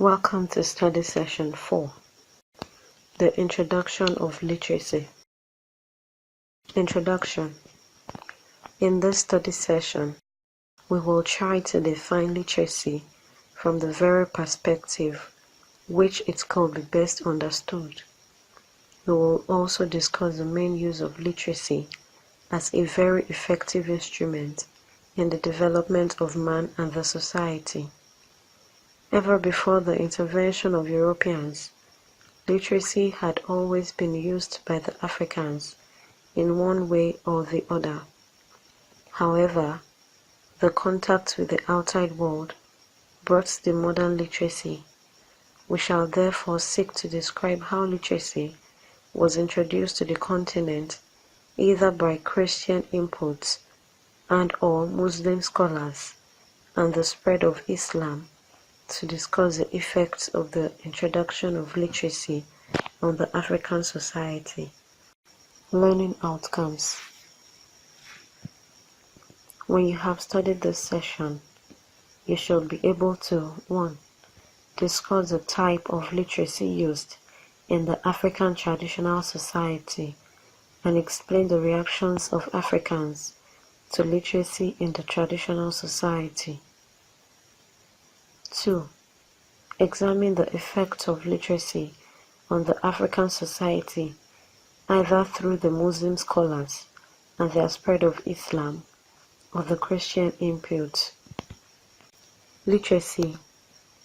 Welcome to Study Session 4, The Introduction of Literacy. Introduction. In this study session, we will try to define literacy from the very perspective which it could be best understood. We will also discuss the main use of literacy as a very effective instrument in the development of man and the society. Ever before the intervention of Europeans, literacy had always been used by the Africans in one way or the other. However, the contact with the outside world brought the modern literacy. We shall therefore seek to describe how literacy was introduced to the continent either by Christian inputs and/or Muslim scholars, and the spread of Islam, to discuss the effects of the introduction of literacy on the African society. Learning outcomes. When you have studied this session, you should be able to 1. Discuss the type of literacy used in the African traditional society and explain the reactions of Africans to literacy in the traditional society. 2. Examine the effect of literacy on the African society either through the Muslim scholars and their spread of Islam or the Christian input. Literacy,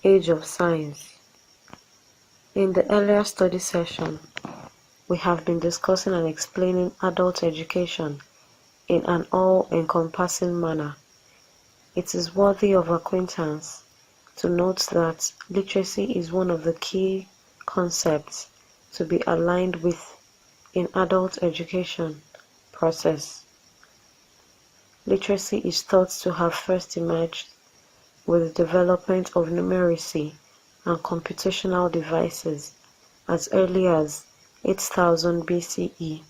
Age of Science. In the earlier study session, we have been discussing and explaining adult education in an all-encompassing manner. It is worthy of acquaintance to note that literacy is one of the key concepts to be aligned with in adult education process. Literacy is thought to have first emerged with the development of numeracy and computational devices as early as 8000 BCE.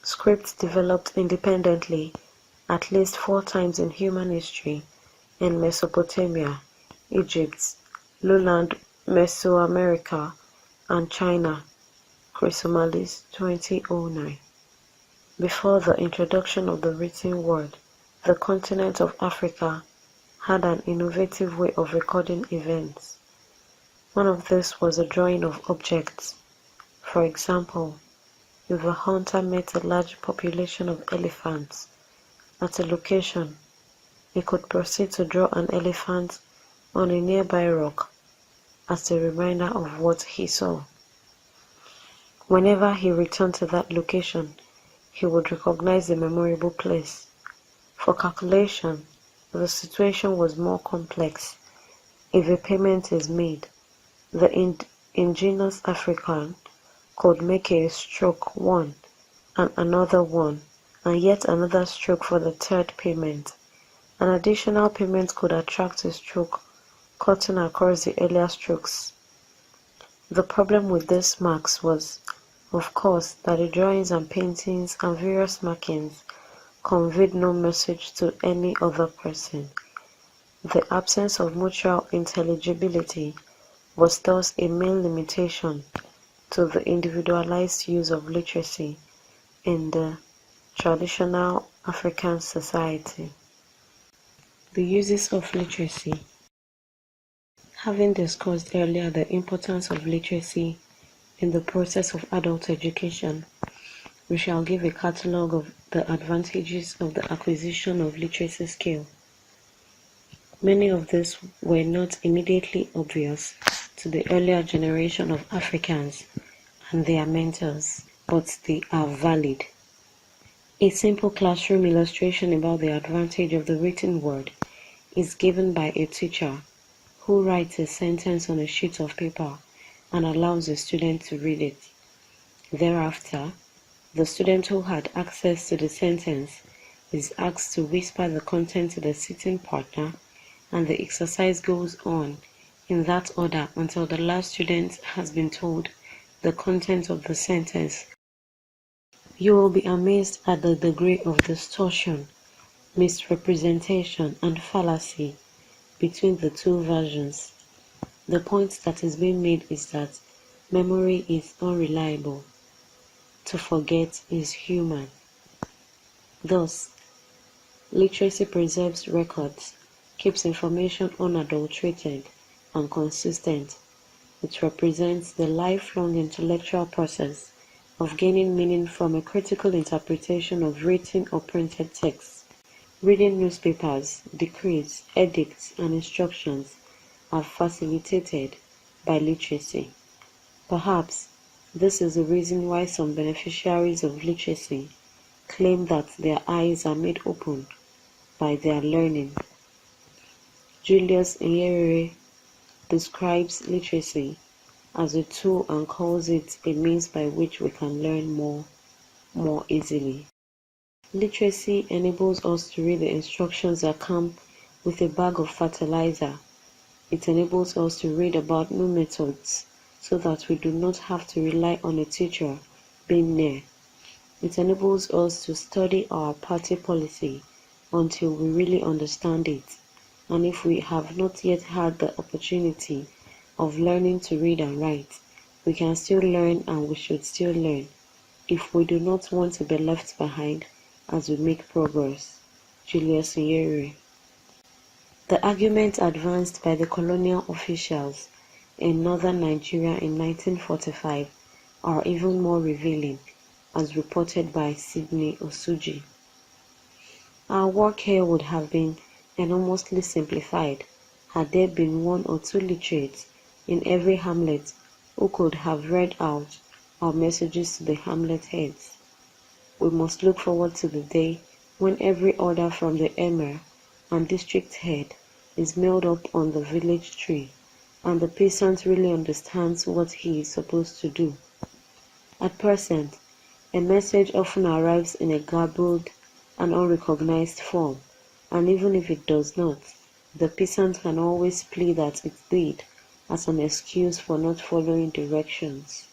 Script developed independently at least 4 times in human history in Mesopotamia, Egypt, lowland Mesoamerica, and China. Chrysomalis, 2009. Before the introduction of the written word, the continent of Africa had an innovative way of recording events. One of these was the drawing of objects. For example, if a hunter met a large population of elephants at a location, he could proceed to draw an elephant on a nearby rock as a reminder of what he saw. Whenever he returned to that location, he would recognize the memorable place. For calculation, the situation was more complex. If a payment is made, the ingenious African could make a stroke 1 and another 1 and yet another stroke for the third payment. An additional payment could attract a stroke cutting across the earlier strokes. The problem with these marks was, of course, that the drawings and paintings and various markings conveyed no message to any other person. The absence of mutual intelligibility was thus a main limitation to the individualized use of literacy in the traditional African society. The uses of literacy. Having discussed earlier the importance of literacy in the process of adult education, we shall give a catalogue of the advantages of the acquisition of literacy skill. Many of these were not immediately obvious to the earlier generation of Africans and their mentors, but they are valid. A simple classroom illustration about the advantage of the written word is given by a teacher who writes a sentence on a sheet of paper and allows the student to read it. Thereafter, the student who had access to the sentence is asked to whisper the content to the sitting partner, and the exercise goes on in that order until the last student has been told the content of the sentence. You will be amazed at the degree of distortion, misrepresentation, and fallacy between the two versions. The point that is being made is that memory is unreliable. To forget is human. Thus, literacy preserves records, keeps information unadulterated and consistent. It represents the lifelong intellectual process of gaining meaning from a critical interpretation of written or printed texts. Reading newspapers, decrees, edicts, and instructions are facilitated by literacy. Perhaps this is the reason why some beneficiaries of literacy claim that their eyes are made open by their learning. Julius Nyerere describes literacy as a tool and calls it a means by which we can learn more easily. Literacy enables us to read the instructions that come with a bag of fertilizer. It enables us to read about new methods so that we do not have to rely on a teacher being near. It enables us to study our party policy until we really understand it. And if we have not yet had the opportunity of learning to read and write, we can still learn, and we should still learn if we do not want to be left behind as we make progress. Julius Nyerere. The arguments advanced by the colonial officials in northern Nigeria in 1945 are even more revealing, as reported by Sidney Osuji. Our work here would have been enormously simplified had there been one or two literates in every hamlet who could have read out our messages to the hamlet heads. We must look forward to the day when every order from the emir and district head is mailed up on the village tree, and the peasant really understands what he is supposed to do. At present, a message often arrives in a garbled and unrecognized form, and even if it does not, the peasant can always plead that it did as an excuse for not following directions.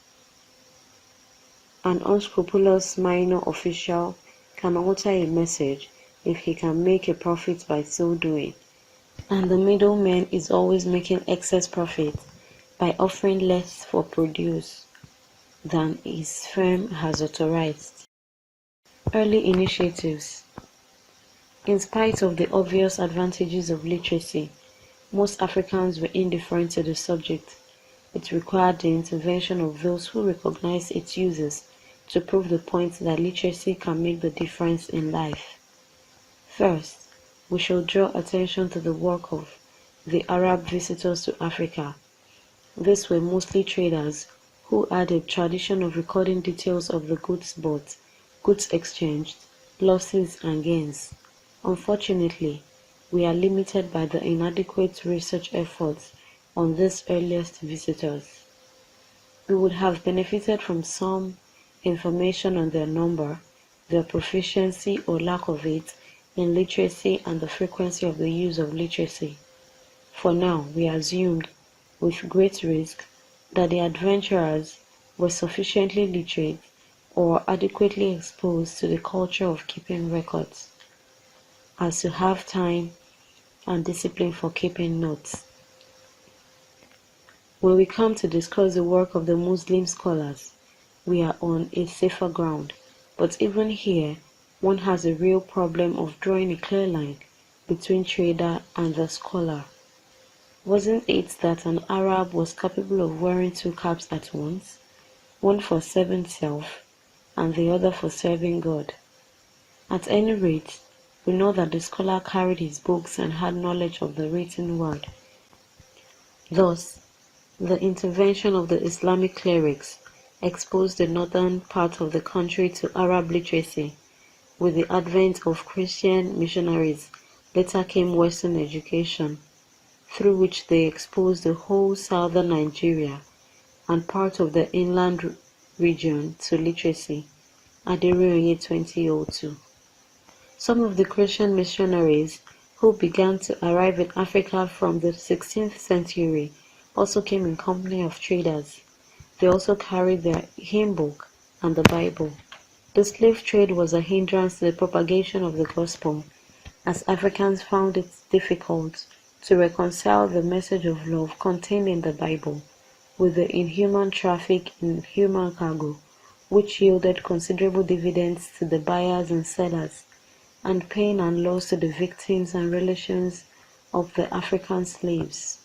An unscrupulous minor official can alter a message if he can make a profit by so doing, and the middleman is always making excess profit by offering less for produce than his firm has authorized. Early initiatives. In spite of the obvious advantages of literacy, most Africans were indifferent to the subject. It required the intervention of those who recognize its uses to prove the point that literacy can make the difference in life. First, we shall draw attention to the work of the Arab visitors to Africa. These were mostly traders who had a tradition of recording details of the goods bought, goods exchanged, losses and gains. Unfortunately, we are limited by the inadequate research efforts on these earliest visitors. We would have benefited from some information on their number, their proficiency or lack of it in literacy, and the frequency of the use of literacy. For now, we assumed, with great risk, that the adventurers were sufficiently literate or adequately exposed to the culture of keeping records as to have time and discipline for keeping notes. When we come to discuss the work of the Muslim scholars, we are on a safer ground, but even here, one has a real problem of drawing a clear line between trader and the scholar. Wasn't it that an Arab was capable of wearing two caps at once, one for serving self and the other for serving God? At any rate, we know that the scholar carried his books and had knowledge of the written word. Thus, the intervention of the Islamic clerics exposed the northern part of the country to Arab literacy. With the advent of Christian missionaries, later came Western education, through which they exposed the whole southern Nigeria and part of the inland region to literacy. ADE301 2002. Some of the Christian missionaries who began to arrive in Africa from the 16th century also came in company of traders. They also carried their hymn book and the Bible. The slave trade was a hindrance to the propagation of the gospel, as Africans found it difficult to reconcile the message of love contained in the Bible with the inhuman traffic in human cargo, which yielded considerable dividends to the buyers and sellers, and pain and loss to the victims and relations of the African slaves.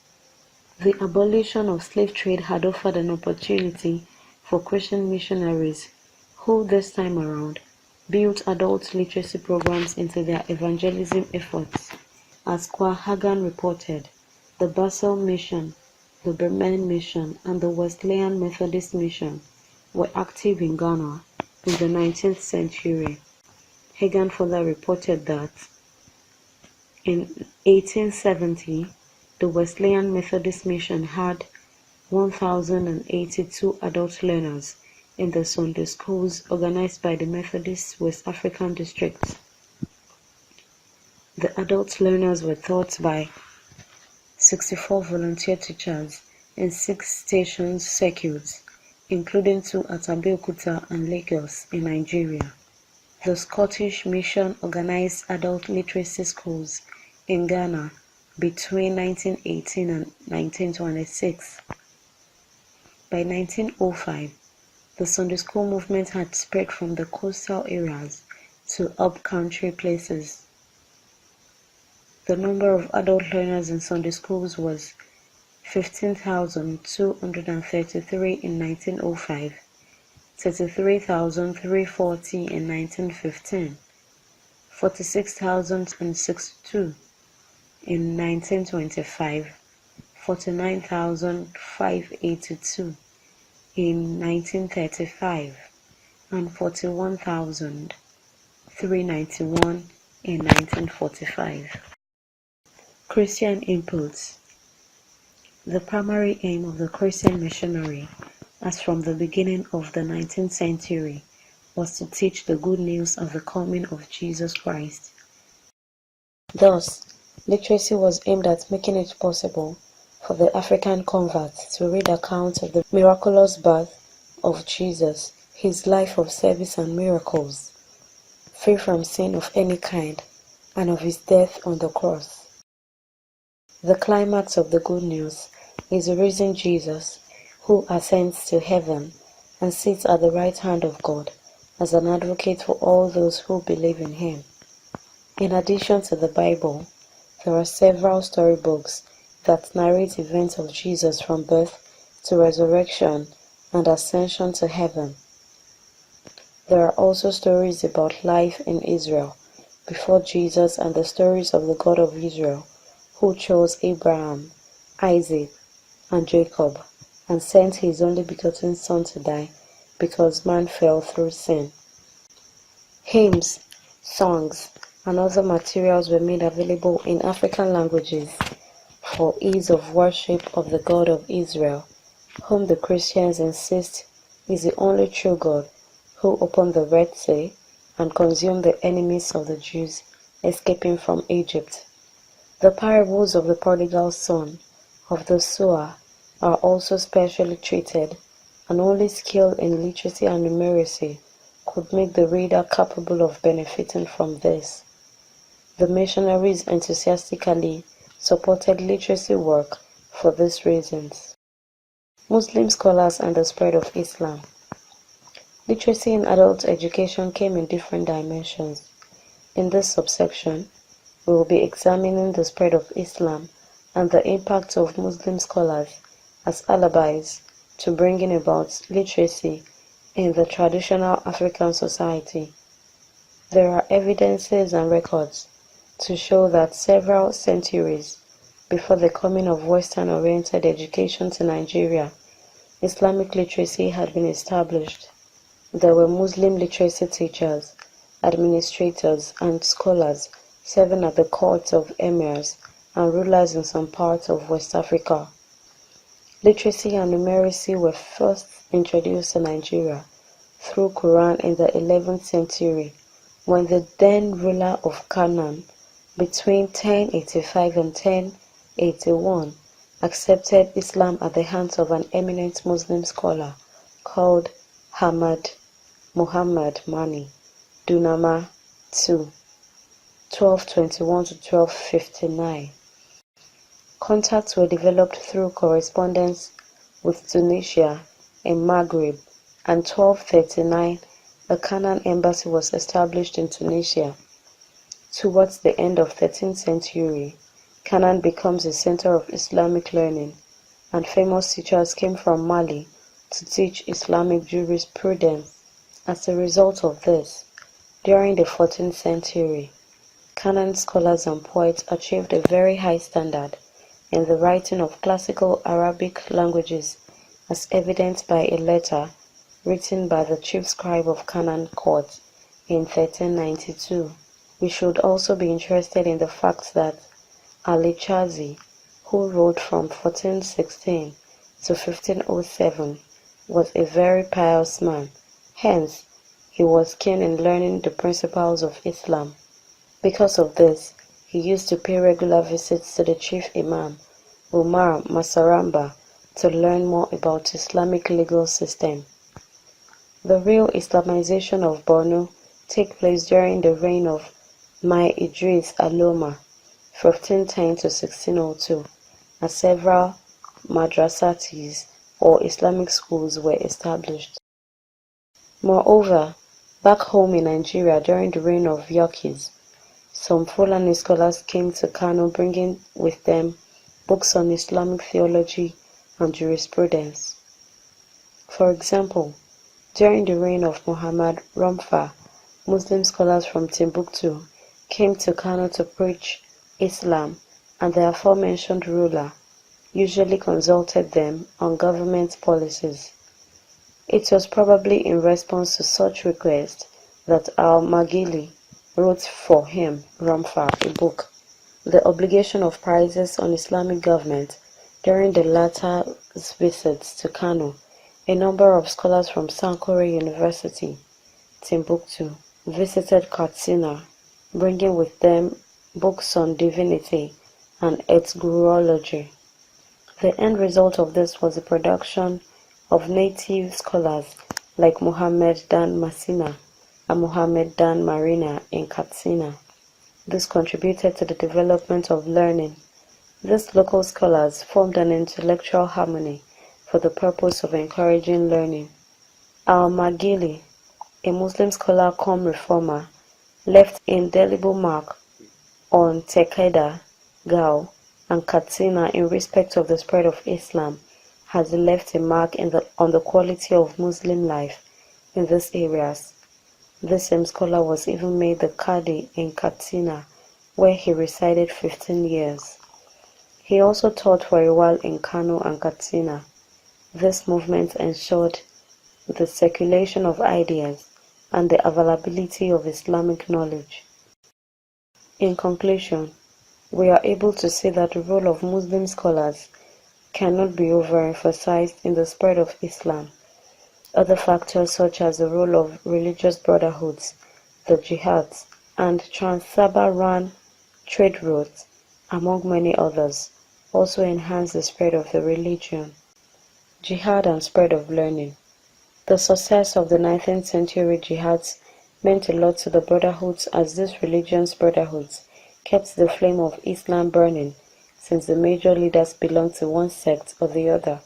The abolition of slave trade had offered an opportunity for Christian missionaries who, this time around, built adult literacy programs into their evangelism efforts. As Kwa Hagan reported, the Basel Mission, the Bremen Mission, and the Wesleyan Methodist Mission were active in Ghana in the 19th century. Hagan further reported that in 1870, the Wesleyan Methodist Mission had 1,082 adult learners in the Sunday schools organized by the Methodist West African districts. The adult learners were taught by 64 volunteer teachers in 6 station circuits, including 2 at Abeokuta and Lagos in Nigeria. The Scottish Mission organized adult literacy schools in Ghana between 1918 and 1926. By 1905, the Sunday school movement had spread from the coastal areas to up-country places. The number of adult learners in Sunday schools was 15,233 in 1905, 33,340 in 1915, 46,062 in 1925, 49,582 in 1935, and 41,391 in 1945. Christian inputs. The primary aim of the Christian missionary, as from the beginning of the 19th century, was to teach the good news of the coming of Jesus Christ. Thus, literacy was aimed at making it possible for the African converts to read accounts of the miraculous birth of Jesus, his life of service and miracles, free from sin of any kind, and of his death on the cross. The climax of the good news is the risen Jesus, who ascends to heaven and sits at the right hand of God as an advocate for all those who believe in him. In addition to the Bible, there are several storybooks that narrate events of Jesus from birth to resurrection and ascension to heaven. There are also stories about life in Israel before Jesus and the stories of the God of Israel, who chose Abraham, Isaac, and Jacob, and sent his only begotten Son to die because man fell through sin. Hymns, songs, and other materials were made available in African languages for ease of worship of the God of Israel, whom the Christians insist is the only true God, who opened the Red Sea and consumed the enemies of the Jews escaping from Egypt. The parables of the prodigal son, of the sower, are also specially treated, and only skill in literacy and numeracy could make the reader capable of benefiting from this. The missionaries enthusiastically supported literacy work for these reasons. Muslim scholars and the spread of Islam. Literacy in adult education came in different dimensions. In this subsection, we will be examining the spread of Islam and the impact of Muslim scholars as alibis to bringing about literacy in the traditional African society. There are evidences and records to show that several centuries before the coming of Western-oriented education to Nigeria, Islamic literacy had been established. There were Muslim literacy teachers, administrators, and scholars serving at the courts of emirs and rulers in some parts of West Africa. Literacy and numeracy were first introduced to Nigeria through Quran in the 11th century, when the then ruler of Canaan, between 1085 and 1081, accepted Islam at the hands of an eminent Muslim scholar called Hamad Muhammad Mani, Dunama II, 1221 to 1259. Contacts were developed through correspondence with Tunisia in Maghreb, and 1239 a Canaan embassy was established in Tunisia. Towards the end of 13th century, Canaan becomes a center of Islamic learning, and famous teachers came from Mali to teach Islamic jurisprudence. As a result of this, during the 14th century, Canaan scholars and poets achieved a very high standard in the writing of classical Arabic languages, as evidenced by a letter written by the chief scribe of Canaan court in 1392. We should also be interested in the fact that Ali Chazi, who wrote from 1416 to 1507, was a very pious man. Hence, he was keen in learning the principles of Islam. Because of this, he used to pay regular visits to the chief imam, Umar Masaramba, to learn more about Islamic legal system. The real Islamization of Borno took place during the reign of Mai Idris Aloma, 1510 to 1602, as several madrasatis or Islamic schools were established. Moreover, back home in Nigeria during the reign of Yorkis, some Fulani scholars came to Kano bringing with them books on Islamic theology and jurisprudence. For example, during the reign of Muhammad Rumfa, Muslim scholars from Timbuktu came to Kano to preach Islam, and the aforementioned ruler usually consulted them on government policies. It was probably in response to such requests that Al-Magili wrote for him, Rumfa, a book, The Obligation of Prices on Islamic Government. During the latter's visits to Kano, a number of scholars from Sankore University, Timbuktu, visited Katsina, bringing with them books on divinity and ethnology. The end result of this was the production of native scholars like Muhammad Dan Masina and Muhammad Dan Marina in Katsina. This contributed to the development of learning. These local scholars formed an intellectual harmony for the purpose of encouraging learning. Al-Magili, a Muslim scholar cum reformer, left indelible mark on Tekeda, Gao, and Katsina in respect of the spread of Islam, has left a mark on the quality of Muslim life in these areas. This same scholar was even made the Qadi in Katsina, where he resided 15 years. He also taught for a while in Kano and Katsina. This movement ensured the circulation of ideas and the availability of Islamic knowledge. In conclusion, we are able to see that the role of Muslim scholars cannot be overemphasized in the spread of Islam. Other factors such as the role of religious brotherhoods, the jihads, and trans-Saharan trade routes, among many others, also enhance the spread of the religion. Jihad and spread of learning. The success of the 19th century jihads meant a lot to the brotherhoods, as these religious brotherhoods kept the flame of Islam burning, since the major leaders belonged to one sect or the other.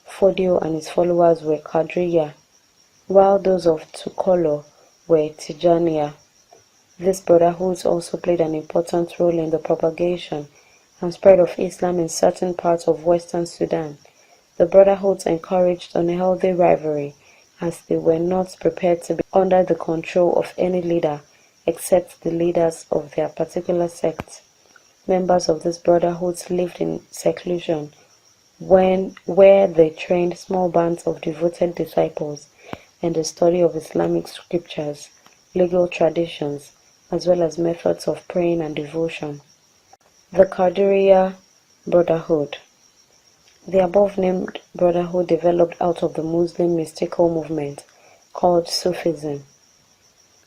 Fodio and his followers were Qadriya, while those of Tukolo were Tijaniya. These brotherhoods also played an important role in the propagation and spread of Islam in certain parts of Western Sudan. The brotherhoods encouraged unhealthy rivalry, as they were not prepared to be under the control of any leader except the leaders of their particular sect. Members of these brotherhoods lived in seclusion, where they trained small bands of devoted disciples in the study of Islamic scriptures, legal traditions, as well as methods of praying and devotion. The Qadiriya Brotherhood. The above-named brotherhood developed out of the Muslim mystical movement called Sufism.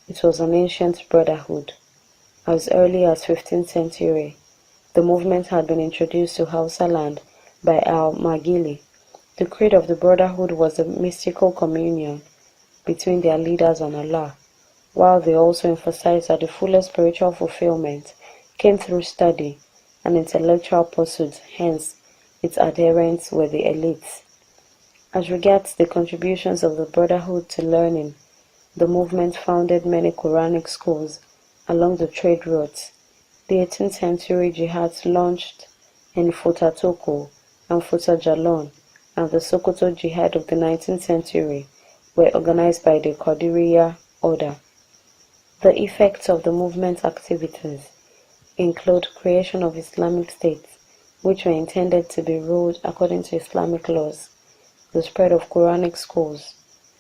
It was an ancient brotherhood. As early as 15th century, the movement had been introduced to Hausa land by Al-Magili. The creed of the brotherhood was a mystical communion between their leaders and Allah, while they also emphasized that the fullest spiritual fulfillment came through study, and intellectual pursuits, hence its adherents were the elites. As regards the contributions of the Brotherhood to learning, the movement founded many Quranic schools along the trade routes. The 18th century jihads launched in Futa Toko and Futa Jalon, and the Sokoto Jihad of the 19th century were organized by the Qadiriya order. The effects of the movement's activities include creation of Islamic states, which were intended to be ruled according to Islamic laws, the spread of Quranic schools,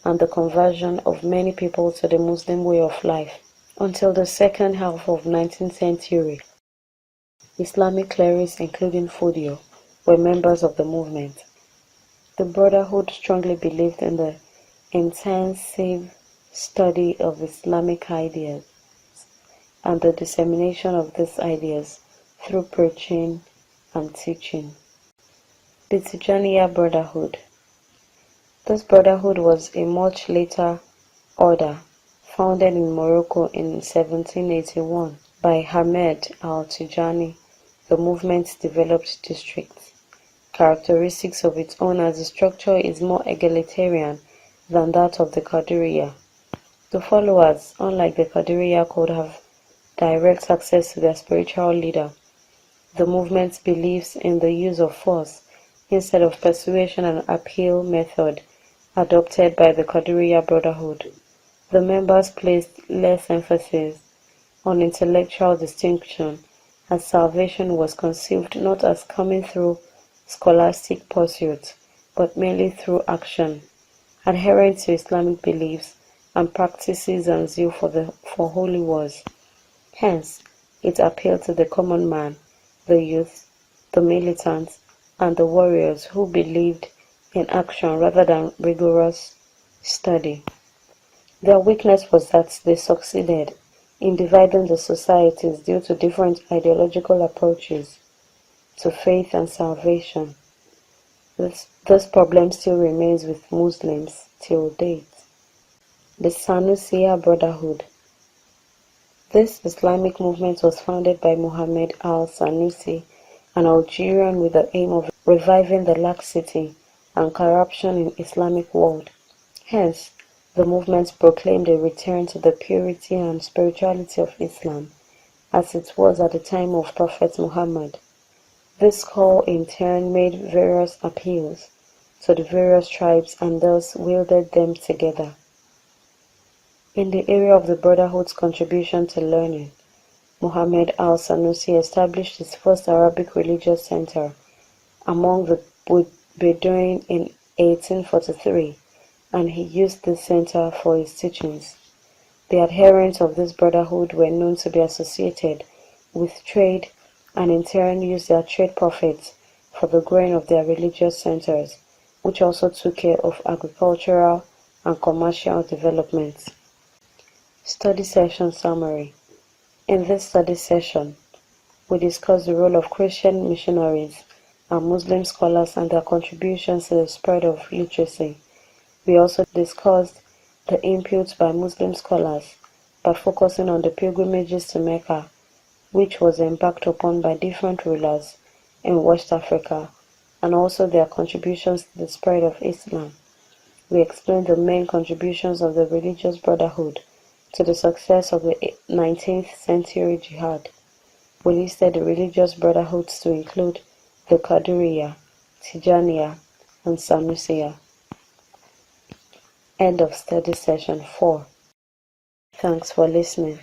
and the conversion of many people to the Muslim way of life. Until the second half of the 19th century, Islamic clerics, including Fodio, were members of the movement. The Brotherhood strongly believed in the intensive study of Islamic ideas and the dissemination of these ideas through preaching and teaching. The Tijaniya Brotherhood. This brotherhood was a much later order founded in Morocco in 1781 by Ahmed al-Tijani. The movement's developed districts. Characteristics of its own as the structure is more egalitarian than that of the Qadiriya. The followers, unlike the Qadiriya, could have direct access to their spiritual leader. The movement believes in the use of force instead of persuasion and appeal method adopted by the Qadiriya Brotherhood. The members placed less emphasis on intellectual distinction, as salvation was conceived not as coming through scholastic pursuits, but merely through action, adherent to Islamic beliefs and practices and zeal for holy wars. Hence, it appealed to the common man, the youth, the militants, and the warriors who believed in action rather than rigorous study. Their weakness was that they succeeded in dividing the societies due to different ideological approaches to faith and salvation. This problem still remains with Muslims till date. The Sanusiya Brotherhood. This Islamic movement was founded by Muhammad al-Sanusi, an Algerian, with the aim of reviving the laxity and corruption in Islamic world. Hence, the movement proclaimed a return to the purity and spirituality of Islam, as it was at the time of Prophet Muhammad. This call in turn made various appeals to the various tribes and thus wielded them together. In the area of the Brotherhood's contribution to learning, Muhammad al-Sanusi established his first Arabic religious center among the Bedouin in 1843, and he used this center for his teachings. The adherents of this brotherhood were known to be associated with trade and in turn used their trade profits for the growing of their religious centers, which also took care of agricultural and commercial development. Study session summary. In this study session, we discuss the role of Christian missionaries and Muslim scholars and their contributions to the spread of literacy. We also discussed the inputs by Muslim scholars by focusing on the pilgrimages to Mecca, which was embarked upon by different rulers in West Africa, and also their contributions to the spread of Islam. We explained the main contributions of the religious brotherhood to the success of the 19th century jihad. We listed the religious brotherhoods to include the Qadiriya, Tijaniya, and Sanusiya. End of study session 4. Thanks for listening.